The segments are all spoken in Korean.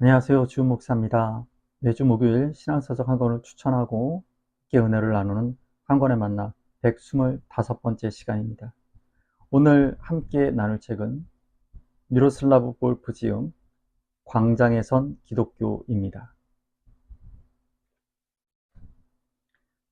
안녕하세요. 주은 목사입니다. 매주 목요일 신앙서적 한 권을 추천하고 함께 은혜를 나누는 한 권의 만나 125번째 시간입니다. 오늘 함께 나눌 책은 미로슬라브 볼프 지음 광장에 선 기독교입니다.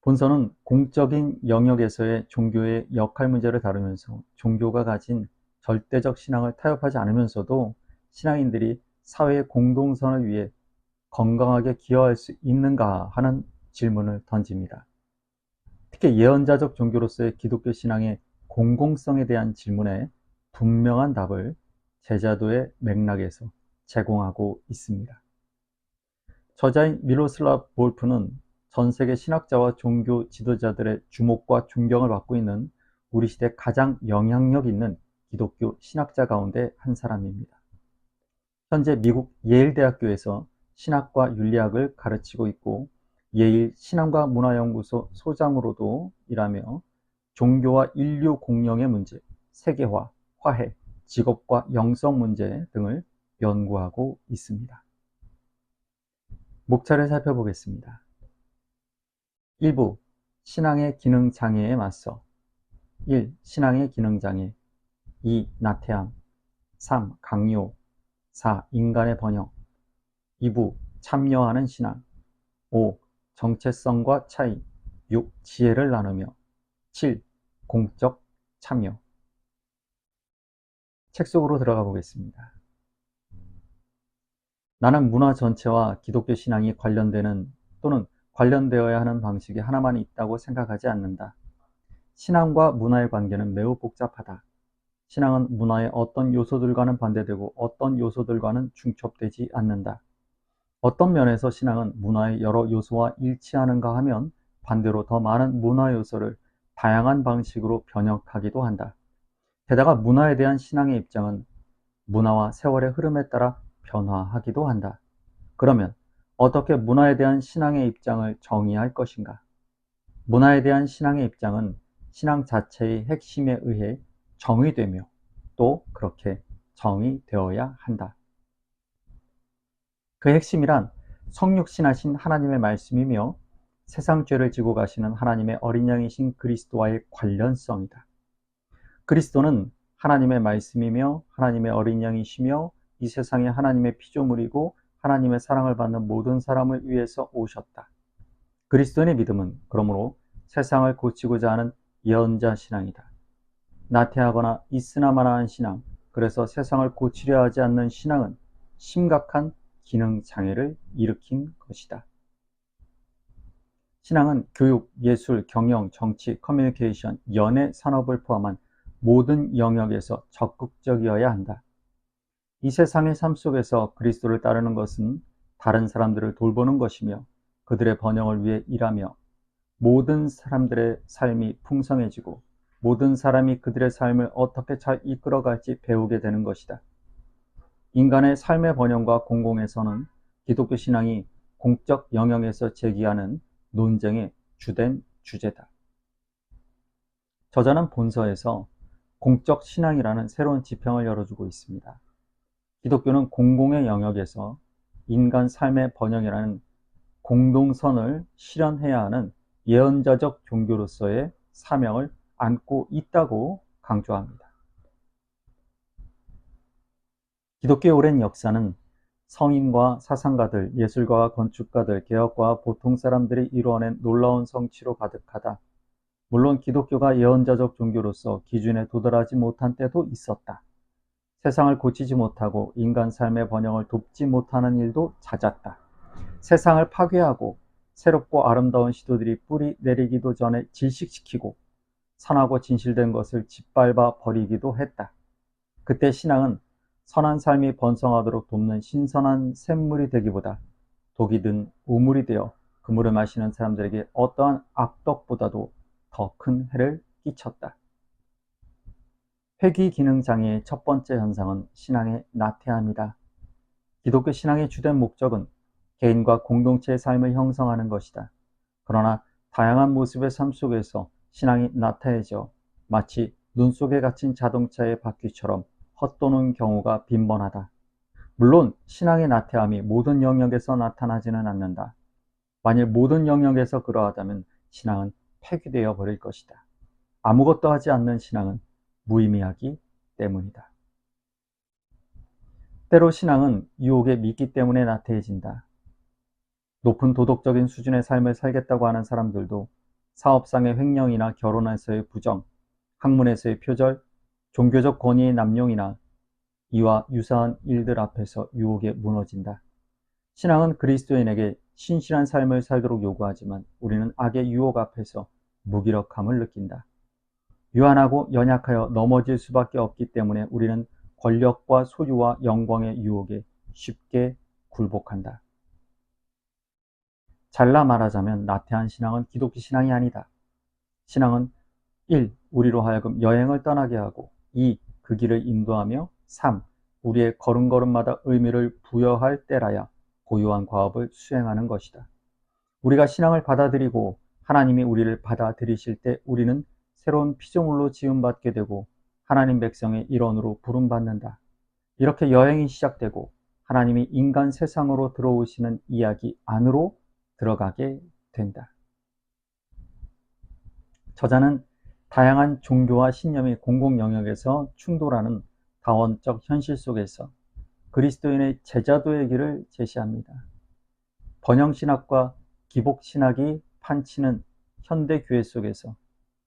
본서는 공적인 영역에서의 종교의 역할 문제를 다루면서 종교가 가진 절대적 신앙을 타협하지 않으면서도 신앙인들이 사회의 공동선을 위해 건강하게 기여할 수 있는가 하는 질문을 던집니다. 특히 예언자적 종교로서의 기독교 신앙의 공공성에 대한 질문에 분명한 답을 제자도의 맥락에서 제공하고 있습니다. 저자인 미로슬라브 볼프는 전 세계 신학자와 종교 지도자들의 주목과 존경을 받고 있는 우리 시대 가장 영향력 있는 기독교 신학자 가운데 한 사람입니다. 현재 미국 예일대학교에서 신학과 윤리학을 가르치고 있고 예일 신앙과 문화연구소 소장으로도 일하며 종교와 인류 공영의 문제, 세계화, 화해, 직업과 영성 문제 등을 연구하고 있습니다. 목차를 살펴보겠습니다. 1부 신앙의 기능 장애에 맞서 1. 신앙의 기능 장애 2. 나태함 3. 강요 4. 인간의 번영 2부 참여하는 신앙 5. 정체성과 차이 6. 지혜를 나누며 7. 공적 참여. 책 속으로 들어가 보겠습니다. 나는 문화 전체와 기독교 신앙이 관련되는 또는 관련되어야 하는 방식이 하나만 있다고 생각하지 않는다. 신앙과 문화의 관계는 매우 복잡하다. 신앙은 문화의 어떤 요소들과는 반대되고 어떤 요소들과는 중첩되지 않는다. 어떤 면에서 신앙은 문화의 여러 요소와 일치하는가 하면 반대로 더 많은 문화 요소를 다양한 방식으로 변형하기도 한다. 게다가 문화에 대한 신앙의 입장은 문화와 세월의 흐름에 따라 변화하기도 한다. 그러면 어떻게 문화에 대한 신앙의 입장을 정의할 것인가? 문화에 대한 신앙의 입장은 신앙 자체의 핵심에 의해 정의되며 또 그렇게 정의되어야 한다. 그 핵심이란 성육신하신 하나님의 말씀이며 세상 죄를 지고 가시는 하나님의 어린 양이신 그리스도와의 관련성이다. 그리스도는 하나님의 말씀이며 하나님의 어린 양이시며 이 세상에 하나님의 피조물이고 하나님의 사랑을 받는 모든 사람을 위해서 오셨다. 그리스도인의 믿음은 그러므로 세상을 고치고자 하는 예언자 신앙이다. 나태하거나 있으나마나한 신앙, 그래서 세상을 고치려 하지 않는 신앙은 심각한 기능 장애를 일으킨 것이다. 신앙은 교육, 예술, 경영, 정치, 커뮤니케이션, 연애, 산업을 포함한 모든 영역에서 적극적이어야 한다. 이 세상의 삶 속에서 그리스도를 따르는 것은 다른 사람들을 돌보는 것이며 그들의 번영을 위해 일하며 모든 사람들의 삶이 풍성해지고 모든 사람이 그들의 삶을 어떻게 잘 이끌어갈지 배우게 되는 것이다. 인간의 삶의 번영과 공공에서는 기독교 신앙이 공적 영역에서 제기하는 논쟁의 주된 주제다. 저자는 본서에서 공적 신앙이라는 새로운 지평을 열어주고 있습니다. 기독교는 공공의 영역에서 인간 삶의 번영이라는 공동선을 실현해야 하는 예언자적 종교로서의 사명을 안고 있다고 강조합니다. 기독교의 오랜 역사는 성인과 사상가들, 예술가와 건축가들, 개혁가와 보통 사람들이 이루어낸 놀라운 성취로 가득하다. 물론 기독교가 예언자적 종교로서 기준에 도달하지 못한 때도 있었다. 세상을 고치지 못하고 인간 삶의 번영을 돕지 못하는 일도 잦았다. 세상을 파괴하고 새롭고 아름다운 시도들이 뿌리 내리기도 전에 질식시키고 선하고 진실된 것을 짓밟아 버리기도 했다. 그때 신앙은 선한 삶이 번성하도록 돕는 신선한 샘물이 되기보다 독이 든 우물이 되어 그 물을 마시는 사람들에게 어떠한 악덕보다도 더 큰 해를 끼쳤다. 회귀 기능 장애의 첫 번째 현상은 신앙의 나태함이다. 기독교 신앙의 주된 목적은 개인과 공동체의 삶을 형성하는 것이다. 그러나 다양한 모습의 삶 속에서 신앙이 나태해져 마치 눈 속에 갇힌 자동차의 바퀴처럼 헛도는 경우가 빈번하다. 물론 신앙의 나태함이 모든 영역에서 나타나지는 않는다. 만일 모든 영역에서 그러하다면 신앙은 폐기되어 버릴 것이다. 아무것도 하지 않는 신앙은 무의미하기 때문이다. 때로 신앙은 유혹에 미기 때문에 나태해진다. 높은 도덕적인 수준의 삶을 살겠다고 하는 사람들도 사업상의 횡령이나 결혼에서의 부정, 학문에서의 표절, 종교적 권위의 남용이나 이와 유사한 일들 앞에서 유혹에 무너진다. 신앙은 그리스도인에게 신실한 삶을 살도록 요구하지만 우리는 악의 유혹 앞에서 무기력함을 느낀다. 유한하고 연약하여 넘어질 수밖에 없기 때문에 우리는 권력과 소유와 영광의 유혹에 쉽게 굴복한다. 잘라 말하자면 나태한 신앙은 기독교 신앙이 아니다. 신앙은 1. 우리로 하여금 여행을 떠나게 하고 2. 그 길을 인도하며 3. 우리의 걸음걸음마다 의미를 부여할 때라야 고유한 과업을 수행하는 것이다. 우리가 신앙을 받아들이고 하나님이 우리를 받아들이실 때 우리는 새로운 피조물로 지음받게 되고 하나님 백성의 일원으로 부름받는다. 이렇게 여행이 시작되고 하나님이 인간 세상으로 들어오시는 이야기 안으로 들어가게 된다. 저자는 다양한 종교와 신념이 공공 영역에서 충돌하는 다원적 현실 속에서 그리스도인의 제자도의 길을 제시합니다. 번영신학과 기복신학이 판치는 현대교회 속에서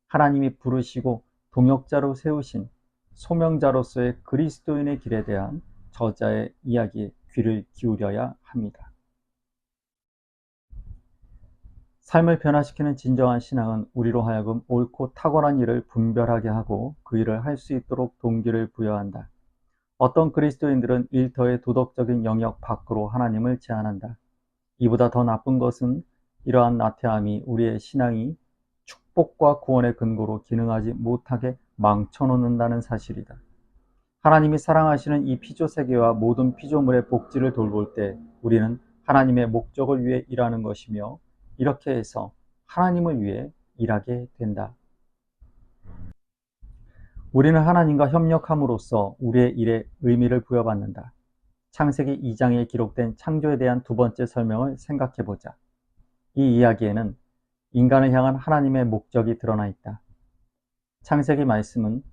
하나님이 부르시고 동역자로 세우신 소명자로서의 그리스도인의 길에 대한 저자의 이야기에 귀를 기울여야 합니다. 삶을 변화시키는 진정한 신앙은 우리로 하여금 옳고 탁월한 일을 분별하게 하고 그 일을 할 수 있도록 동기를 부여한다. 어떤 그리스도인들은 일터의 도덕적인 영역 밖으로 하나님을 제안한다. 이보다 더 나쁜 것은 이러한 나태함이 우리의 신앙이 축복과 구원의 근거로 기능하지 못하게 망쳐놓는다는 사실이다. 하나님이 사랑하시는 이 피조세계와 모든 피조물의 복지를 돌볼 때 우리는 하나님의 목적을 위해 일하는 것이며 이렇게 해서 하나님을 위해 일하게 된다. 우리는 하나님과 협력함으로써 우리의 일에 의미를 부여받는다. 창세기 2장에 기록된 창조에 대한 두 번째 설명을 생각해 보자. 이 이야기에는 인간을 향한 하나님의 목적이 드러나 있다. 창세기 말씀은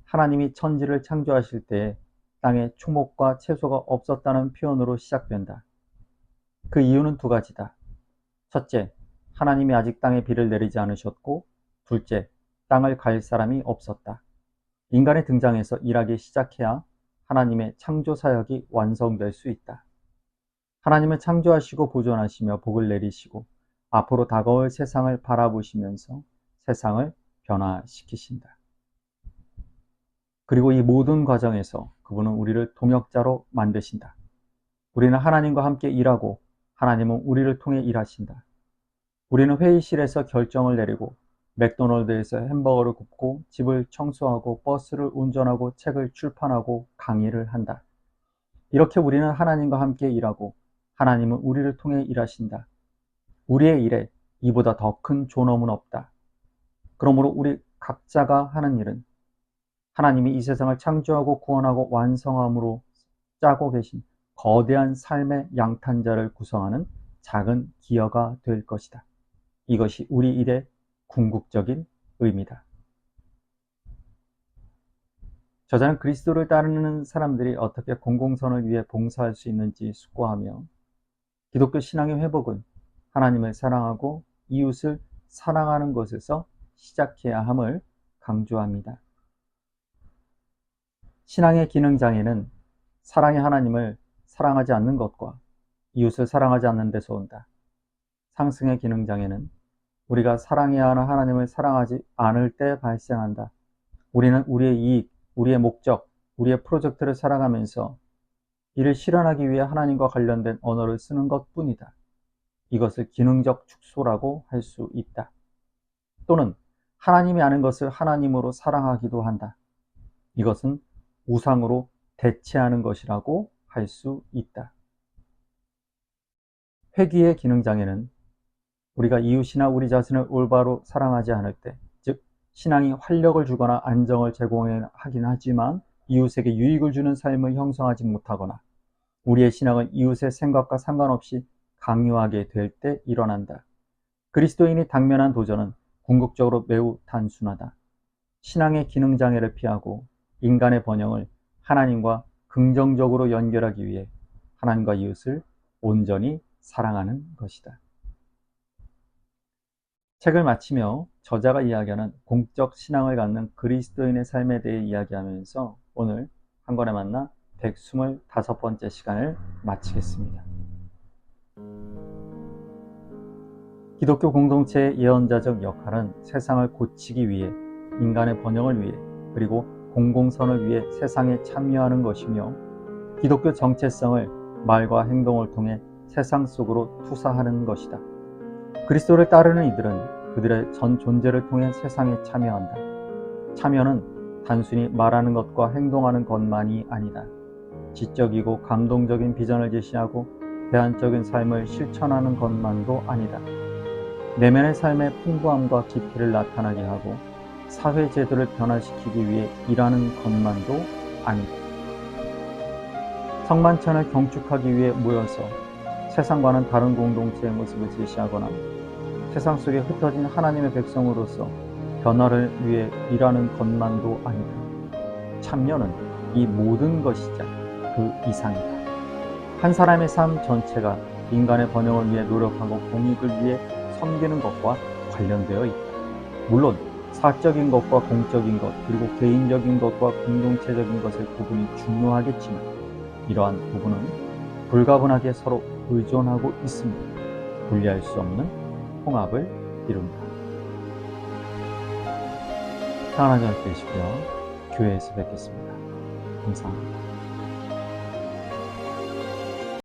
하나님이 천지를 창조하실 때 땅에 초목과 채소가 없었다는 표현으로 시작된다. 그 이유는 두 가지다. 첫째, 하나님이 아직 땅에 비를 내리지 않으셨고, 둘째, 땅을 갈 사람이 없었다. 인간의 등장에서 일하기 시작해야 하나님의 창조 사역이 완성될 수 있다. 하나님은 창조하시고 보존하시며 복을 내리시고 앞으로 다가올 세상을 바라보시면서 세상을 변화시키신다. 그리고 이 모든 과정에서 그분은 우리를 동역자로 만드신다. 우리는 하나님과 함께 일하고 하나님은 우리를 통해 일하신다. 우리는 회의실에서 결정을 내리고 맥도날드에서 햄버거를 굽고 집을 청소하고 버스를 운전하고 책을 출판하고 강의를 한다. 이렇게 우리는 하나님과 함께 일하고 하나님은 우리를 통해 일하신다. 우리의 일에 이보다 더 큰 존엄은 없다. 그러므로 우리 각자가 하는 일은 하나님이 이 세상을 창조하고 구원하고 완성함으로 짜고 계신 거대한 삶의 양탄자를 구성하는 작은 기여가 될 것이다. 이것이 우리 일의 궁극적인 의미다. 저자는 그리스도를 따르는 사람들이 어떻게 공공선을 위해 봉사할 수 있는지 숙고하며 기독교 신앙의 회복은 하나님을 사랑하고 이웃을 사랑하는 것에서 시작해야 함을 강조합니다. 신앙의 기능장애는 사랑의 하나님을 사랑하지 않는 것과 이웃을 사랑하지 않는 데서 온다. 상승의 기능장애는 우리가 사랑해야 하는 하나님을 사랑하지 않을 때 발생한다. 우리는 우리의 이익, 우리의 목적, 우리의 프로젝트를 살아가면서 이를 실현하기 위해 하나님과 관련된 언어를 쓰는 것뿐이다. 이것을 기능적 축소라고 할 수 있다. 또는 하나님이 아는 것을 하나님으로 사랑하기도 한다. 이것은 우상으로 대체하는 것이라고 할 수 있다. 회귀의 기능장애는 우리가 이웃이나 우리 자신을 올바로 사랑하지 않을 때, 즉 신앙이 활력을 주거나 안정을 제공하긴 하지만 이웃에게 유익을 주는 삶을 형성하지 못하거나 우리의 신앙은 이웃의 생각과 상관없이 강요하게 될 때 일어난다. 그리스도인이 당면한 도전은 궁극적으로 매우 단순하다. 신앙의 기능 장애를 피하고 인간의 번영을 하나님과 긍정적으로 연결하기 위해 하나님과 이웃을 온전히 사랑하는 것이다. 책을 마치며 저자가 이야기하는 공적 신앙을 갖는 그리스도인의 삶에 대해 이야기하면서 오늘 한 권에 만나 125번째 시간을 마치겠습니다. 기독교 공동체의 예언자적 역할은 세상을 고치기 위해, 인간의 번영을 위해, 그리고 공공선을 위해 세상에 참여하는 것이며, 기독교 정체성을 말과 행동을 통해 세상 속으로 투사하는 것이다. 그리스도를 따르는 이들은 그들의 전 존재를 통해 세상에 참여한다. 참여는 단순히 말하는 것과 행동하는 것만이 아니다. 지적이고 감동적인 비전을 제시하고 대안적인 삶을 실천하는 것만도 아니다. 내면의 삶의 풍부함과 깊이를 나타나게 하고 사회 제도를 변화시키기 위해 일하는 것만도 아니다. 성만찬을 경축하기 위해 모여서 세상과는 다른 공동체의 모습을 제시하거나 세상 속에 흩어진 하나님의 백성으로서 변화를 위해 일하는 것만도 아니다. 참여는 이 모든 것이자 그 이상이다. 한 사람의 삶 전체가 인간의 번영을 위해 노력하고 공익을 위해 섬기는 것과 관련되어 있다. 물론 사적인 것과 공적인 것, 그리고 개인적인 것과 공동체적인 것의 구분이 중요하겠지만 이러한 부분은 불가분하게 서로 의존하고 있습니다. 분리할 수 없는 통합을 이룬다. 평안한 저녁 되시고요. 교회에서 뵙겠습니다. 감사합니다.